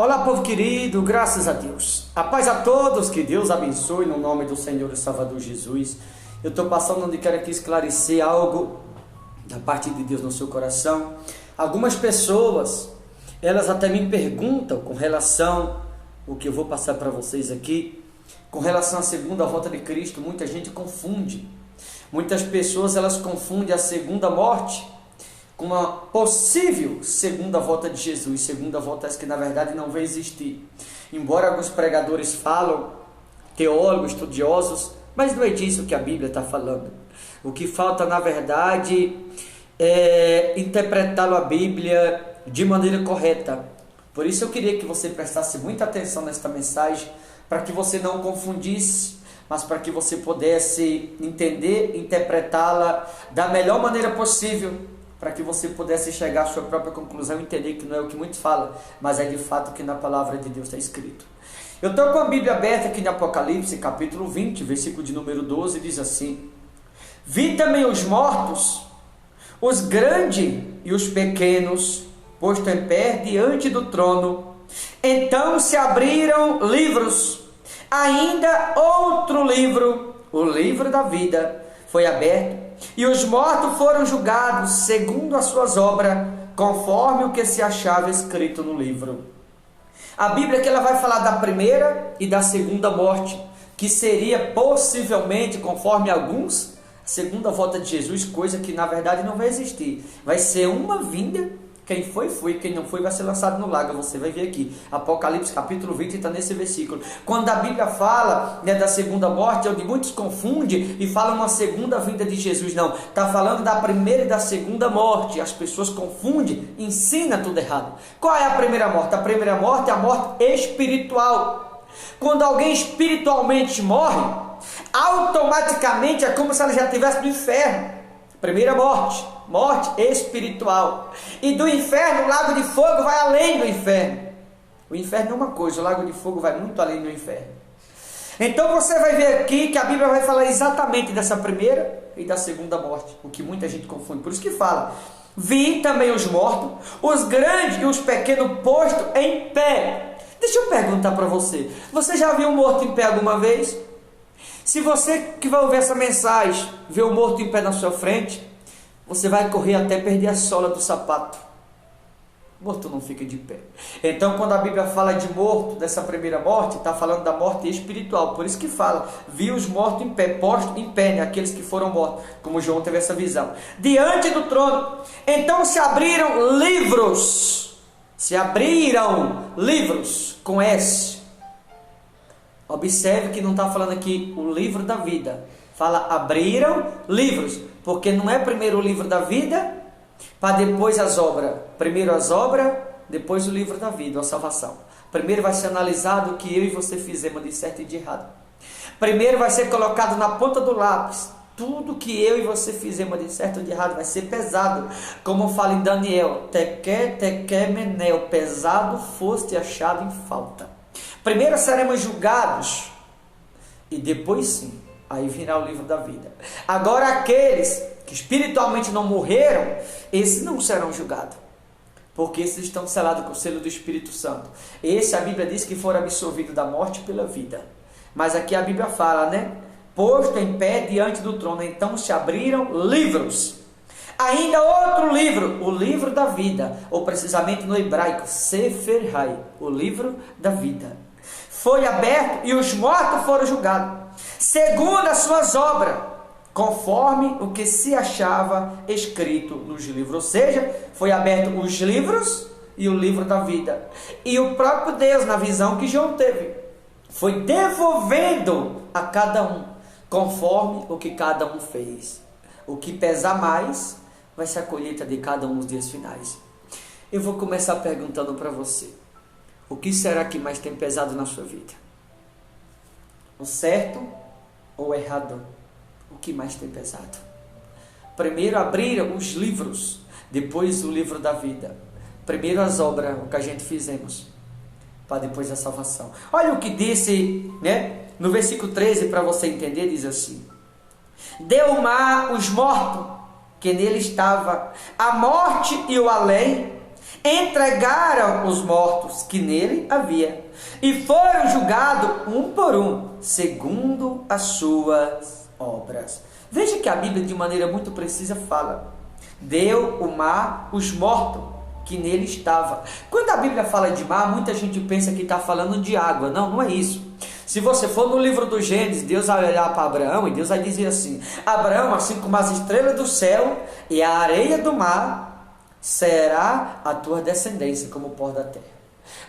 Olá, povo querido, graças a Deus. A paz a todos, que Deus abençoe no nome do Senhor e Salvador Jesus. Eu estou passando onde quero aqui esclarecer algo da parte de Deus no seu coração. Algumas pessoas, elas até me perguntam com relação ao que eu vou passar para vocês aqui, com relação à segunda volta de Cristo. Muita gente confunde. Muitas pessoas, elas confundem a segunda morte com uma possível segunda volta de Jesus. Segunda volta essa que na verdade não vai existir. Embora alguns pregadores falam, teólogos, estudiosos, mas não é disso que a Bíblia está falando. O que falta na verdade é interpretá-lo a Bíblia de maneira correta. Por isso eu queria que você prestasse muita atenção nesta mensagem, para que você não confundisse, mas para que você pudesse entender, interpretá-la da melhor maneira possível, para que você pudesse chegar à sua própria conclusão e entender que não é o que muitos falam, mas é de fato o que na palavra de Deus está escrito. Eu estou com a Bíblia aberta aqui no Apocalipse, capítulo 20, versículo de número 12, diz assim: Vi também os mortos, os grandes e os pequenos, posto em pé diante do trono. Então se abriram livros, ainda outro livro, o livro da vida, foi aberto. E os mortos foram julgados segundo as suas obras, conforme o que se achava escrito no livro. A Bíblia que ela vai falar da primeira e da segunda morte, que seria possivelmente, conforme alguns, a segunda volta de Jesus, coisa que na verdade não vai existir. Vai ser uma vinda. Quem foi, quem não foi vai ser lançado no lago. Você vai ver aqui, Apocalipse capítulo 20 está nesse versículo. Quando a Bíblia fala da segunda morte, é onde muitos confundem e falam uma segunda vinda de Jesus. Não, está falando da primeira e da segunda morte. As pessoas confundem, ensinam tudo errado. Qual é a primeira morte? A primeira morte é a morte espiritual. Quando alguém espiritualmente morre, automaticamente é como se ela já estivesse no inferno. Primeira morte, morte espiritual. E do inferno, o lago de fogo vai além do inferno. O inferno é uma coisa, o lago de fogo vai muito além do inferno. Então você vai ver aqui que a Bíblia vai falar exatamente dessa primeira e da segunda morte, o que muita gente confunde. Por isso que fala: vi também os mortos, os grandes e os pequenos postos em pé. Deixa eu perguntar para você: você já viu um morto em pé alguma vez? Se você que vai ouvir essa mensagem vê o morto em pé na sua frente, você vai correr até perder a sola do sapato. O morto não fica de pé. Então, quando a Bíblia fala de morto, dessa primeira morte, está falando da morte espiritual. Por isso que fala: vi os mortos em pé, postos em pé, né? Aqueles que foram mortos, como João teve essa visão, diante do trono. Então se abriram livros. Se abriram livros, com S. Observe que não está falando aqui o livro da vida. Fala abriram livros, porque não é primeiro o livro da vida, para depois as obras. Primeiro as obras, depois o livro da vida, a salvação. Primeiro vai ser analisado o que eu e você fizemos de certo e de errado. Primeiro vai ser colocado na ponta do lápis. Tudo que eu e você fizemos de certo e de errado vai ser pesado. Como fala em Daniel: teque, menel, pesado foste achado em falta. Primeiro seremos julgados e depois sim, aí virá o livro da vida. Agora aqueles que espiritualmente não morreram, esses não serão julgados, porque esses estão selados com o selo do Espírito Santo. Esse a Bíblia diz que foram absolvidos da morte pela vida. Mas aqui a Bíblia fala, né? Posto em pé diante do trono, então se abriram livros. Ainda outro livro, o livro da vida, ou precisamente no hebraico, Sefer Hai, o livro da vida. Foi aberto e os mortos foram julgados, segundo as suas obras, conforme o que se achava escrito nos livros. Ou seja, foi aberto os livros e o livro da vida. E o próprio Deus, na visão que João teve, foi devolvendo a cada um, conforme o que cada um fez. O que pesar mais vai ser a colheita de cada um nos dias finais. Eu vou começar perguntando para você: o que será que mais tem pesado na sua vida? O certo ou o errado? O que mais tem pesado? Primeiro abriram os livros, depois o livro da vida. Primeiro as obras, o que a gente fizemos, para depois a salvação. Olha o que disse, né? No versículo 13, para você entender, diz assim: deu o mar os mortos que nele estava, a morte e o além, entregaram os mortos que nele havia, e foram julgados um por um, segundo as suas obras. Veja que a Bíblia, de maneira muito precisa, fala: deu o mar os mortos que nele estava. Quando a Bíblia fala de mar, muita gente pensa que está falando de água. Não, não é isso. Se você for no livro do Gênesis, Deus vai olhar para Abraão e Deus vai dizer assim: Abraão, assim como as estrelas do céu e a areia do mar, será a tua descendência como o pó da terra.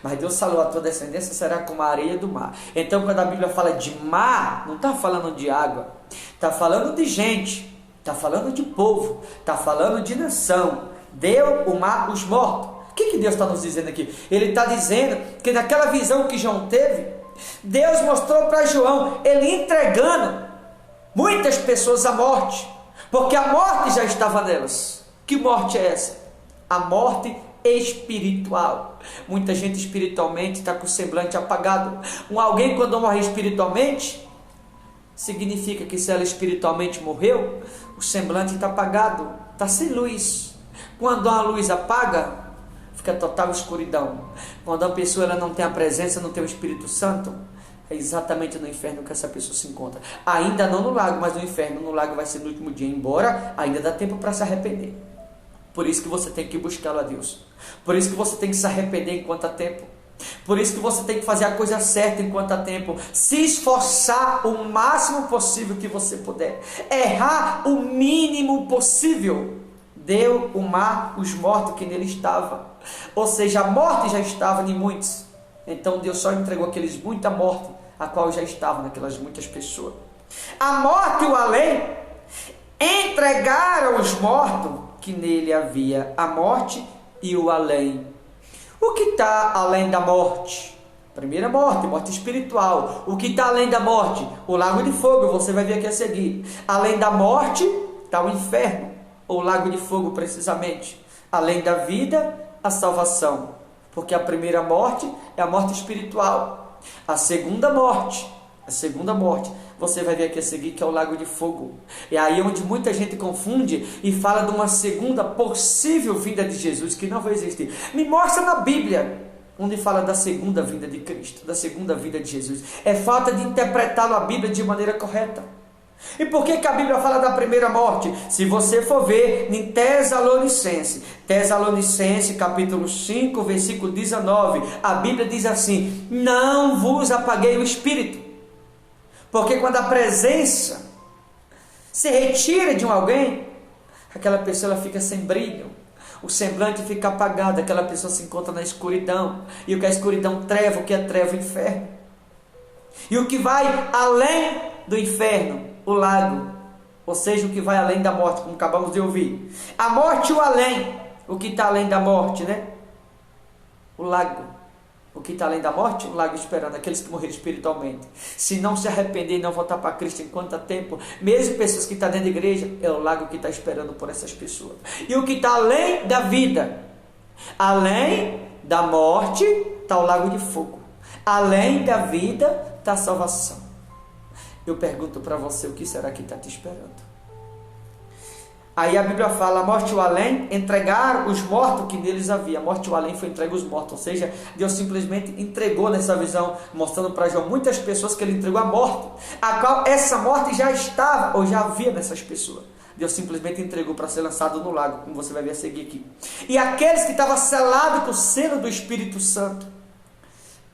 Mas Deus falou: a tua descendência será como a areia do mar. Então, quando a Bíblia fala de mar, não está falando de água, está falando de gente, está falando de povo, está falando de nação. Deu o mar os mortos. O que Deus está nos dizendo aqui? Ele está dizendo que naquela visão que João teve, Deus mostrou para João, ele entregando muitas pessoas à morte, porque a morte já estava nelas. Que morte é essa? A morte espiritual. Muita gente espiritualmente está com o semblante apagado. Alguém, quando morre espiritualmente, significa que se ela espiritualmente morreu, o semblante está apagado, está sem luz. Quando a luz apaga, fica total escuridão. Quando a pessoa ela não tem a presença, não tem o Espírito Santo, é exatamente no inferno que essa pessoa se encontra. Ainda não no lago, mas no inferno. No lago vai ser no último dia, embora ainda dá tempo para se arrepender. Por isso que você tem que buscá-lo a Deus. Por isso que você tem que se arrepender enquanto há tempo. Por isso que você tem que fazer a coisa certa enquanto há tempo. Se esforçar o máximo possível que você puder. Errar o mínimo possível. Deu o mar os mortos que nele estavam. Ou seja, a morte já estava em muitos. Então Deus só entregou aqueles muita morte, a qual já estavam naquelas muitas pessoas. A morte e o além entregaram os mortos que nele havia. A morte e o além. O que está além da morte? Primeira morte, morte espiritual. O que está além da morte? O lago de fogo, você vai ver aqui a seguir. Além da morte está o inferno, ou lago de fogo precisamente. Além da vida, a salvação. Porque a primeira morte é a morte espiritual. A segunda morte, você vai ver aqui a seguir, que é o lago de fogo. É aí onde muita gente confunde e fala de uma segunda possível vinda de Jesus, que não vai existir. Me mostra na Bíblia onde fala da segunda vinda de Cristo, da segunda vinda de Jesus. É falta de interpretá-lo a Bíblia de maneira correta. E por que a Bíblia fala da primeira morte? Se você for ver em Tessalonicenses capítulo 5, versículo 19, a Bíblia diz assim: não vos apaguei o espírito. Porque quando a presença se retira de alguém, aquela pessoa ela fica sem brilho, o semblante fica apagado, aquela pessoa se encontra na escuridão. E o que é escuridão? Treva. O que é treva? Inferno. E o que vai além do inferno? O lago, ou seja, o que vai além da morte, como acabamos de ouvir. A morte e o além. O que está além da morte, né? O lago. O que está além da morte? O lago esperando aqueles que morreram espiritualmente. Se não se arrepender e não voltar para Cristo enquanto há tempo, mesmo pessoas que estão dentro da igreja, é o lago que está esperando por essas pessoas. E o que está além da vida? Além da morte está o lago de fogo. Além da vida está a salvação. Eu pergunto para você, o que será que está te esperando? Aí a Bíblia fala: a morte e o além entregaram os mortos que neles havia. A morte e o além foi entregue os mortos. Ou seja, Deus simplesmente entregou nessa visão, mostrando para João muitas pessoas que ele entregou a morte, a qual essa morte já estava, ou já havia nessas pessoas. Deus simplesmente entregou para ser lançado no lago, como você vai ver a seguir aqui. E aqueles que estavam selados com o selo do Espírito Santo,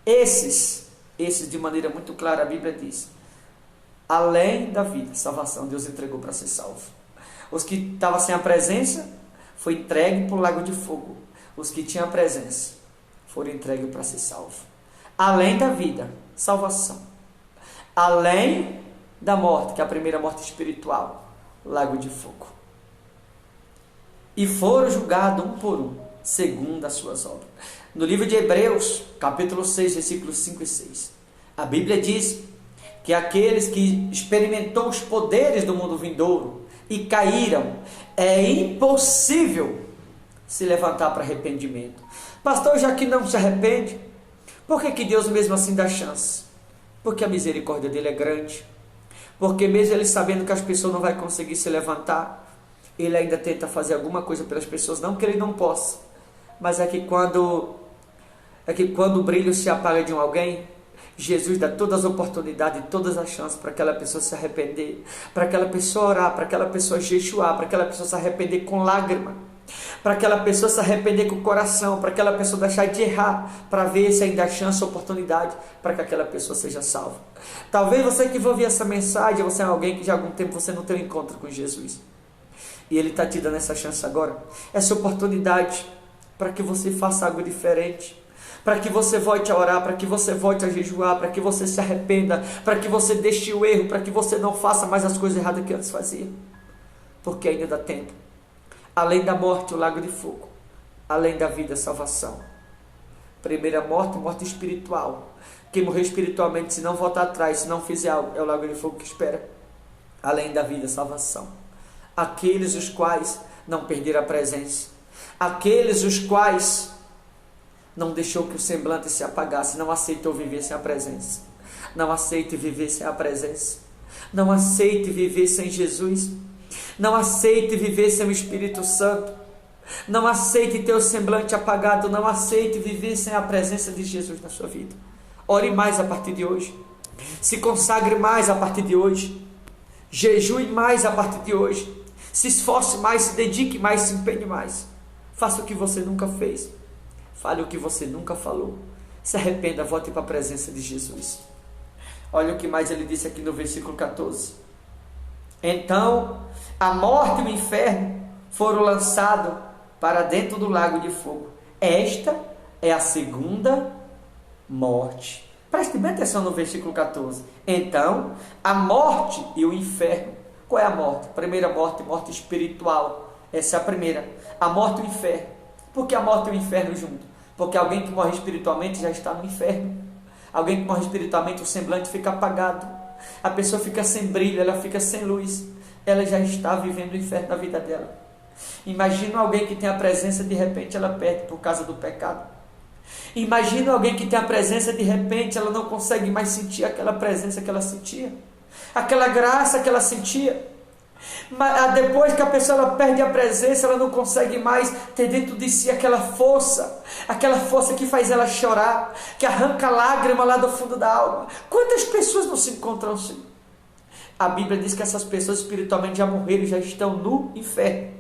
esses de maneira muito clara, a Bíblia diz: além da vida, salvação, Deus entregou para ser salvo. Os que estavam sem a presença, foi entregue para o lago de fogo. Os que tinham a presença, foram entregues para ser salvo. Além da vida, salvação. Além da morte, que é a primeira morte espiritual, lago de fogo. E foram julgados um por um, segundo as suas obras. No livro de Hebreus, capítulo 6, versículos 5 e 6, a Bíblia diz que aqueles que experimentou os poderes do mundo vindouro e caíram, é impossível se levantar para arrependimento. Pastor, já que não se arrepende, por que Deus mesmo assim dá chance? Porque a misericórdia dele é grande. Porque mesmo ele sabendo que as pessoas não vão conseguir se levantar, ele ainda tenta fazer alguma coisa pelas pessoas, não que ele não possa, mas é que quando o brilho se apaga de alguém, Jesus dá todas as oportunidades, todas as chances para aquela pessoa se arrepender, para aquela pessoa orar, para aquela pessoa jejuar, para aquela pessoa se arrepender com lágrima, para aquela pessoa se arrepender com o coração, para aquela pessoa deixar de errar, para ver se ainda há chance, oportunidade, para que aquela pessoa seja salva. Talvez você que vai ouvir essa mensagem, você é alguém que já há algum tempo você não tem um encontro com Jesus. E Ele está te dando essa chance agora, essa oportunidade, para que você faça algo diferente, para que você volte a orar, para que você volte a jejuar, para que você se arrependa, para que você deixe o erro, para que você não faça mais as coisas erradas que antes fazia. Porque ainda dá tempo. Além da morte, o lago de fogo. Além da vida, a salvação. Primeira morte, morte espiritual. Quem morreu espiritualmente, se não voltar atrás, se não fizer algo, é o lago de fogo que espera. Além da vida, salvação. Aqueles os quais não perderam a presença. Aqueles os quais não deixou que o semblante se apagasse, não aceitou viver sem a presença. Não aceite viver sem a presença. Não aceite viver sem Jesus. Não aceite viver sem o Espírito Santo. Não aceite ter o semblante apagado. Não aceite viver sem a presença de Jesus na sua vida. Ore mais a partir de hoje. Se consagre mais a partir de hoje. Jejue mais a partir de hoje. Se esforce mais, se dedique mais, se empenhe mais. Faça o que você nunca fez. Fale o que você nunca falou. Se arrependa, volte para a presença de Jesus. Olha o que mais ele disse aqui no versículo 14. Então, a morte e o inferno foram lançados para dentro do lago de fogo. Esta é a segunda morte. Preste bem atenção no versículo 14. Então, a morte e o inferno. Qual é a morte? Primeira morte, morte espiritual. Essa é a primeira. A morte e o inferno. Por que a morte e o inferno junto? Porque alguém que morre espiritualmente já está no inferno. Alguém que morre espiritualmente, o semblante fica apagado. A pessoa fica sem brilho, ela fica sem luz. Ela já está vivendo o inferno na vida dela. Imagina alguém que tem a presença, de repente ela perde por causa do pecado. Imagina alguém que tem a presença, de repente ela não consegue mais sentir aquela presença que ela sentia. Aquela graça que ela sentia. Mas depois que a pessoa ela perde a presença, ela não consegue mais ter dentro de si aquela força que faz ela chorar, que arranca lágrima lá do fundo da alma. Quantas pessoas não se encontram assim? A Bíblia diz que essas pessoas espiritualmente já morreram e já estão no inferno.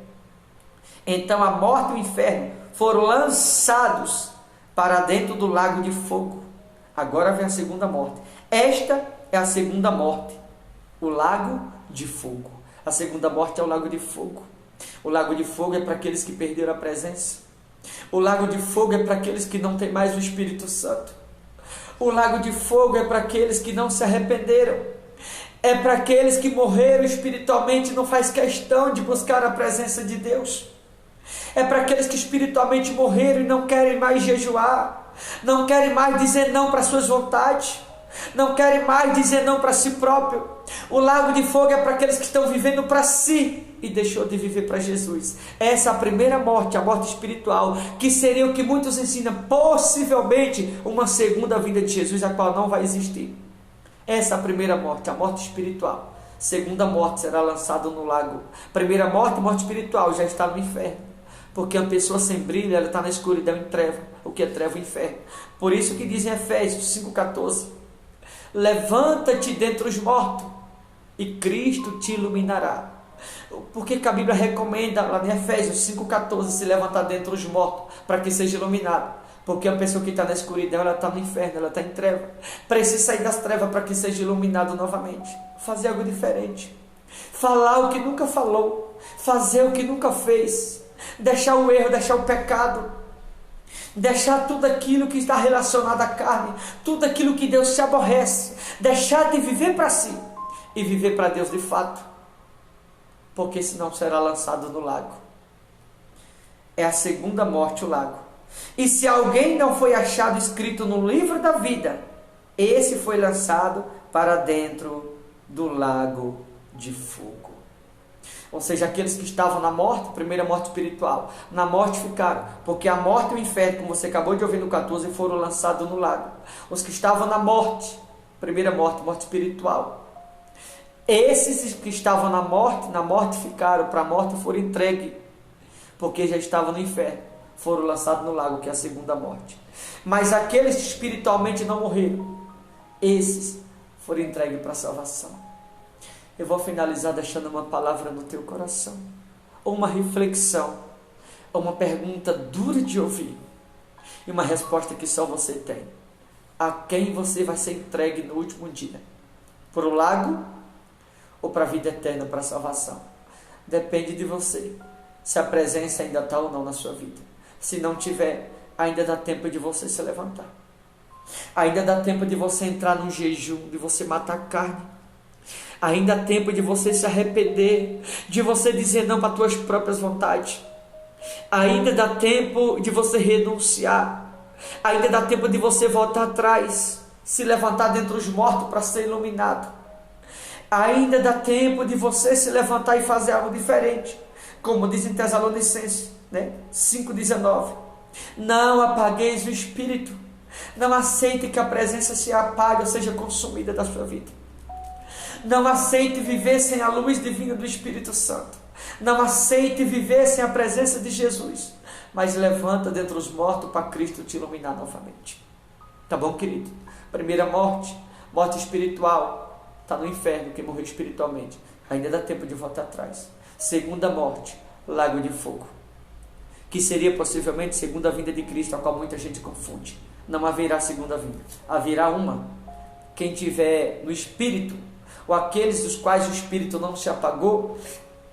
Então a morte e o inferno foram lançados para dentro do lago de fogo. Agora vem a segunda morte. Esta é a segunda morte, o lago de fogo. A segunda morte é o lago de fogo. O lago de fogo é para aqueles que perderam a presença. O lago de fogo é para aqueles que não têm mais o Espírito Santo. O lago de fogo é para aqueles que não se arrependeram. É para aqueles que morreram espiritualmente e não faz questão de buscar a presença de Deus. É para aqueles que espiritualmente morreram e não querem mais jejuar. Não querem mais dizer não para suas vontades. Não querem mais dizer não para si próprio. O lago de fogo é para aqueles que estão vivendo para si e deixou de viver para Jesus. Essa é a primeira morte, a morte espiritual, que seria o que muitos ensinam, possivelmente uma segunda vinda de Jesus, a qual não vai existir. Essa é a primeira morte, a morte espiritual. Segunda morte será lançada no lago. Primeira morte, morte espiritual, já está no inferno. Porque a pessoa sem brilho, ela está na escuridão em treva. O que é treva? O inferno. Por isso que diz em Efésios 5,14: levanta-te dentre os mortos e Cristo te iluminará. Por que a Bíblia recomenda lá em Efésios 5,14 se levantar dentre os mortos para que seja iluminado? Porque a pessoa que está na escuridão, ela está no inferno, ela está em treva. Precisa sair das trevas para que seja iluminado novamente. Fazer algo diferente. Falar o que nunca falou. Fazer o que nunca fez. Deixar o erro, deixar o pecado. Deixar tudo aquilo que está relacionado à carne. Tudo aquilo que Deus se aborrece. Deixar de viver para si. E viver para Deus de fato. Porque senão será lançado no lago. É a segunda morte, o lago. E se alguém não foi achado escrito no livro da vida, esse foi lançado para dentro do lago de fogo. Ou seja, aqueles que estavam na morte, primeira morte espiritual, na morte ficaram, porque a morte e o inferno, como você acabou de ouvir no 14, foram lançados no lago. Os que estavam na morte, primeira morte, morte espiritual. Esses que estavam na morte ficaram, para a morte foram entregues, porque já estavam no inferno. foram lançados no lago, que é a segunda morte. Mas aqueles que espiritualmente não morreram, esses foram entregues para a salvação. Eu vou finalizar deixando uma palavra no teu coração, ou uma reflexão, ou uma pergunta dura de ouvir, e uma resposta que só você tem. A quem você vai ser entregue no último dia? Para o lago ou para a vida eterna, para a salvação? Depende de você, se a presença ainda está ou não na sua vida. Se não tiver, ainda dá tempo de você se levantar. Ainda dá tempo de você entrar num jejum, de você matar a carne. Ainda dá tempo de você se arrepender, de você dizer não para as tuas próprias vontades. Ainda dá tempo de você renunciar. Ainda dá tempo de você voltar atrás, se levantar dentre os mortos para ser iluminado. Ainda dá tempo de você se levantar e fazer algo diferente, como diz em Tessalonicenses, 5,19. Não apagueis o Espírito. Não aceite que a presença se apague ou seja consumida da sua vida. Não aceite viver sem a luz divina do Espírito Santo. Não aceite viver sem a presença de Jesus. Mas levanta dentre os mortos para Cristo te iluminar novamente. Tá bom, querido? Primeira morte, morte espiritual. Está no inferno quem morreu espiritualmente. Ainda dá tempo de voltar atrás. Segunda morte, lago de fogo. Que seria possivelmente segunda vinda de Cristo, a qual muita gente confunde. Não haverá segunda vinda. Haverá uma. Quem tiver no Espírito, ou aqueles dos quais o Espírito não se apagou,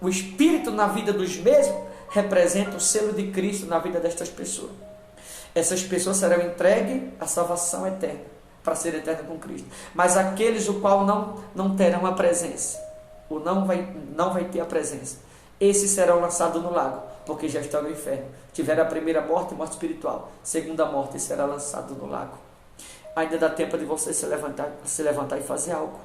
o Espírito na vida dos mesmos representa o selo de Cristo na vida destas pessoas. Essas pessoas serão entregues à salvação eterna, para ser eterna com Cristo. Mas aqueles o qual não terão a presença, ou não vai ter a presença, esses serão lançados no lago, porque já estão no inferno. Tiveram a primeira morte, morte espiritual. Segunda morte, será lançado no lago. Ainda dá tempo de você se levantar e fazer algo.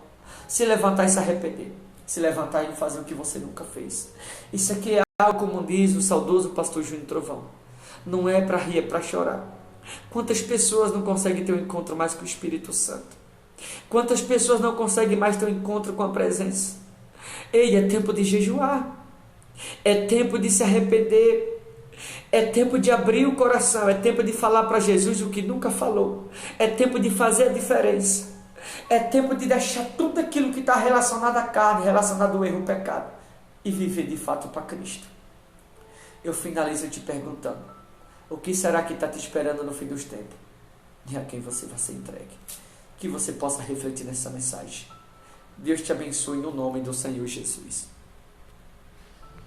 Se levantar e se arrepender. Se levantar e fazer o que você nunca fez. Isso aqui é algo, como diz o saudoso pastor Júnior Trovão. Não é para rir, é para chorar. Quantas pessoas não conseguem ter um encontro mais com o Espírito Santo? Quantas pessoas não conseguem mais ter um encontro com a presença? Ei, é tempo de jejuar. É tempo de se arrepender. É tempo de abrir o coração. É tempo de falar para Jesus o que nunca falou. É tempo de fazer a diferença. É tempo de deixar tudo aquilo que está relacionado à carne, relacionado ao erro, ao pecado, e viver de fato para Cristo. Eu finalizo te perguntando: o que será que está te esperando no fim dos tempos? E a quem você vai ser entregue? Que você possa refletir nessa mensagem. Deus te abençoe no nome do Senhor Jesus.